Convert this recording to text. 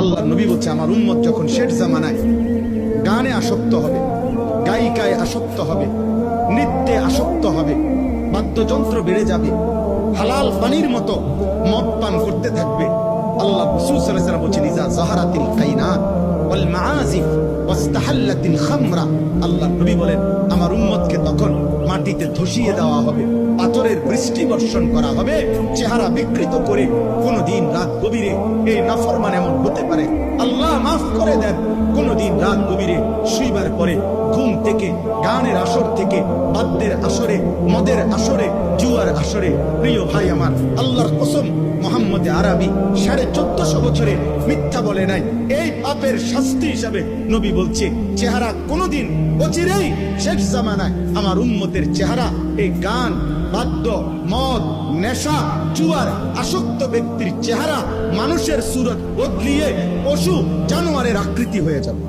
আল্লাহ নবী বলছে আমার উম্মত যখন শেষ জামানায় গানে আসক্ত হবে, গায়িকায় আসক্ত হবে, নৃত্যে আসক্ত হবে, বাদ্যযন্ত্র বেড়ে যাবে, হালাল পানির মতো মদ পান করতে থাকবে। আল্লাহ রাসূল সাল্লাল্লাহু আলাইহি ওয়াসাল্লাম বলেছেন ইজা যাহারাতিল কাইনাত ওয়াল মাআজিফ ওয়াস্তাহাল্লাতিল খামরা, আল্লাহ নবী বলেন আমার উম্মতকে তখন মাটিতে ধসিয়ে দেওয়া হবে, পাথরের বৃষ্টি বর্ষণ করা হবে, চেহারা বিকৃত করে। কোনদিন রাত গভীরে এই নাফরমান এমন হতে পারে, আল্লাহ মাফ করে দেন, কোনদিন রাত গভীরে শুইবার পরে ঘুম থেকে, গানের আসর থেকে, বাদ্যের আসরে, মদের আসরে, জুয়ার আসরে। প্রিয় ভাই আমার, আল্লাহর কসম মুহাম্মদ আরবি 1450 বছরে মিথ্যা বলে নাই। এই পাপের শাস্তি হিসাবে নবী বলছে চেহারা কোনদিন অচিরেই শেষ জামানায় আমার উম্মতের চেহারা এই গান, বাদ্য, মদ, নেশা, জুয়ার আসক্ত ব্যক্তির চেহারা মানুষের সুরত বদলিয়ে পশু জানোয়ারের আকৃতি হয়ে যাবে।